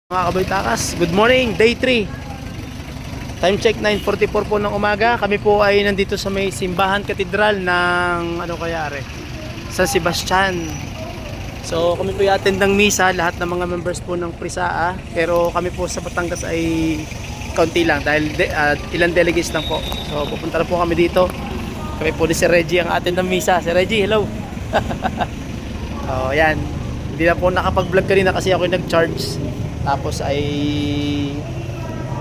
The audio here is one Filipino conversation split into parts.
Mga kabaytakas, good morning, day 3. Time check 9:44 po ng umaga. Kami po ay nandito sa may simbahan katedral ng San Sebastian. So kami po i-attend ng misa, lahat ng mga members po ng Prisaa. Pero kami po sa Batangas ay kaunti lang dahil ilang delegates lang po. So pupunta na po kami dito. Kami po ni si Reggie ang attend ng misa. Si Reggie, hello. Oh, yan. Hindi na po nakapag-vlog kanina kasi ako yung nag-charge. Tapos ay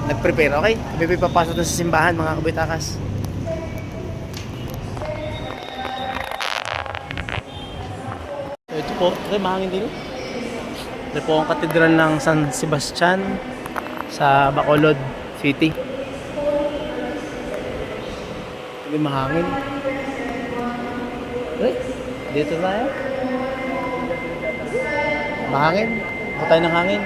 nag-prepare, okay? Kami papasok na sa simbahan, mga kabaytakas. So, ito po, okay, mahangin din. Ito po ang katedral ng San Sebastian sa Bacolod City. Ito mahangin. Okay, dito tayo. Mahangin. Ako tayo ng hangin.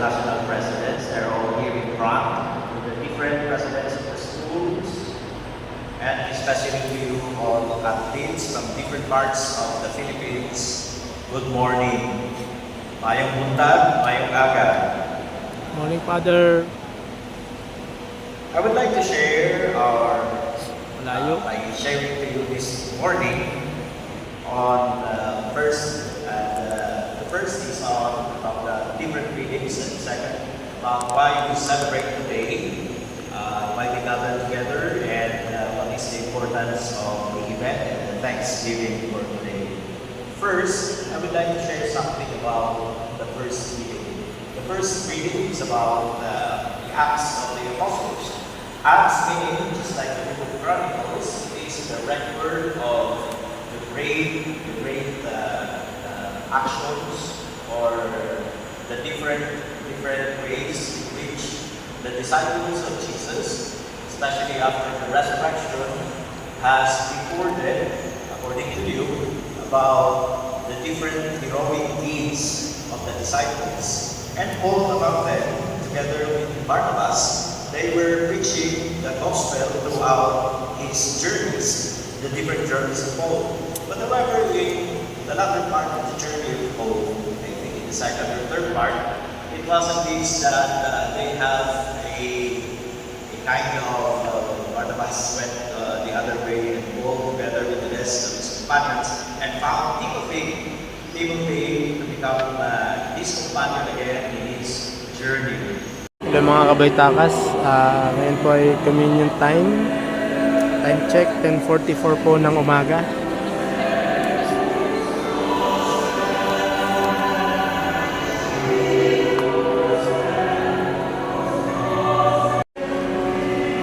National presidents, they're all here in front with the different presidents of the schools, and especially to you all athletes from different parts of the Philippines. Good morning. Mayong buntag, mayong aga. Morning, Father. I would like to share Malayo. by sharing to you this morning on the first is on about the different readings, and second about why we celebrate today, why we gather together, and what is the importance of the event and the Thanksgiving for today. First, I would like to share something about the first reading. The first reading is about the Acts of the Apostles. Acts meaning, just like the book of Chronicles, is the record of the great actions or the different ways in which the disciples of Jesus, especially after the resurrection, has recorded, according to Luke, about the different heroic deeds of the disciples. And all among them, together with Barnabas, they were preaching the gospel throughout his journeys, the different journeys of Paul. But however, in the latter part of the journey of Paul, I think in the second or third part, it wasn't this that they have a kind of Barnabas went the other way and Paul together with the rest of his companions and found Timothy to become his companion again in his journey. Hello mga kabaytakas, ngayon po ay communion time. Time check, 10:44 po ng umaga.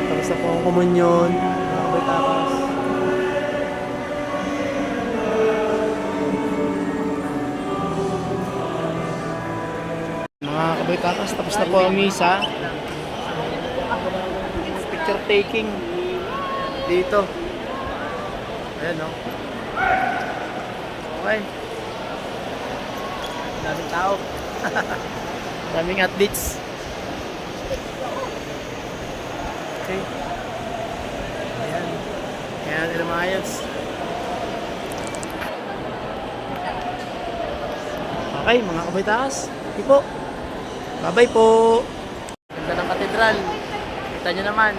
Tapos na po ang komunyon, mga kabaytakas. Mga kabaytakas, tapos na po ang misa. Picture taking dito. Ayan, no? Okay. Daming tao. Daming athletes. Okay. Ayan. Ayan, nila maayos. Okay, mga kabaytakas. Okay po. Bye-bye po. Ganda ng katedral. Kita nyo naman.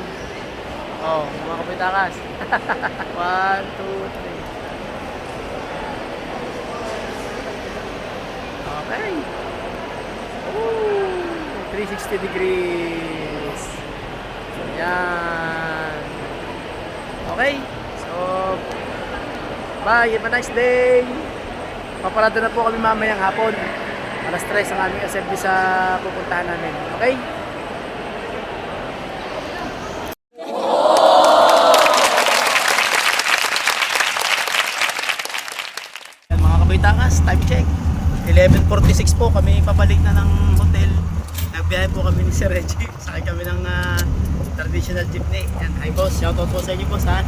Oh, mga kabaytakas. 1, 2, 3. Okay. Ooh, 360 degrees. Yan. Okay. So, bye. Have a nice day. Paparada na po kami mamayang hapon. Alas 3 ang aming assembly sa pupuntahan namin. Okay? Yan, mga kabaytakas, time check. 11:46 po, kami pabalik na ng hotel. Nagbiyahe po kami ni Sir Reggie. Sakay kami ng traditional jeepney. Yan, hi boss, shoutout po sa inyo boss ha.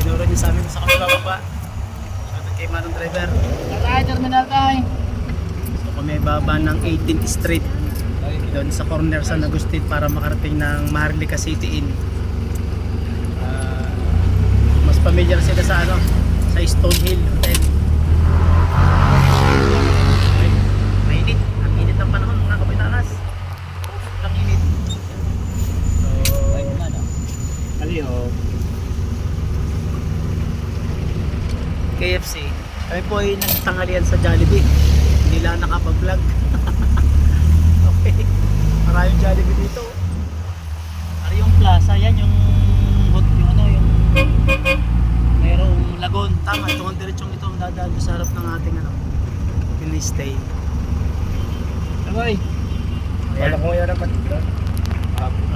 Tinuro niyo sa amin sa kami bababa. Shoutout kay Manong Driver. Terminal tayo. So kami baba ng 18th Street. Doon sa corner San Agustin para makarating ng Maharlika City Inn. Mas familiar sila sa sa Stonehill Hotel. Mainit. Ang init ng ay nagtanghalian sa Jollibee. Hindi lang nakapag-vlog. Okay. Maraming Jollibee dito. Ari yung plaza, yan yung ano, yung mayroong lagon. Tama, itong diretsong ito ang dadaan sa harap ng ating ano, stay. Sabay. Ayan. Wala ko ngayon ang patigran.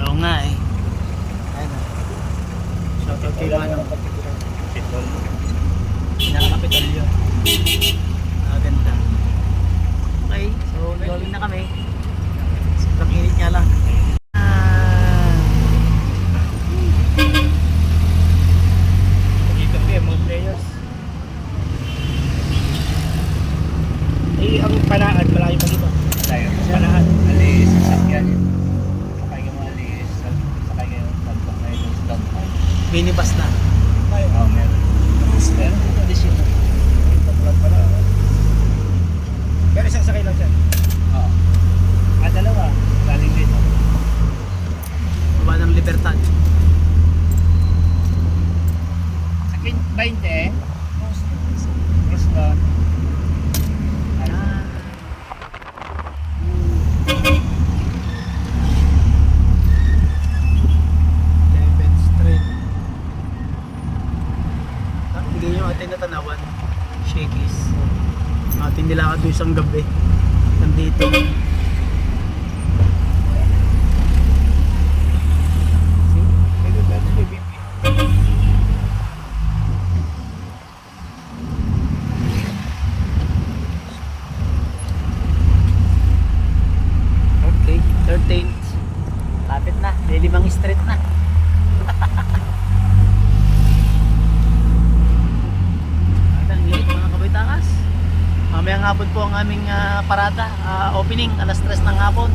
Oo nga eh. Ayan na. Shoutout kay Manong. Pinaka-kapitalyo. Ganda. Okay, so going na kami. Sobrang init nga lang. Dito pa mga players. Eh, ang Panaan, malayo pa dito. Malayo. Panaan, alis, sasakyan. Sakay ka mga alis, sakay kayo, tagbak na yun, downtown. Minibus na. Oo, meron. Meron dito, alis yun. Tabulan pala. Pero isang sakay lang siya. Oo. Dalawa, galing dito. Baba ng Libertad. Sa 20, cross lang. Ayan. 11th Street. Hindi nyo atin natanawan. Shakey's. Atin nila ka doon isang gabi. Nandito. Okay, 13th. Lapit na, may 5 street na. Ang init mga kabaytakas. Mamayang hapon po ang aming parada. Opening, alas 3 ng hapon.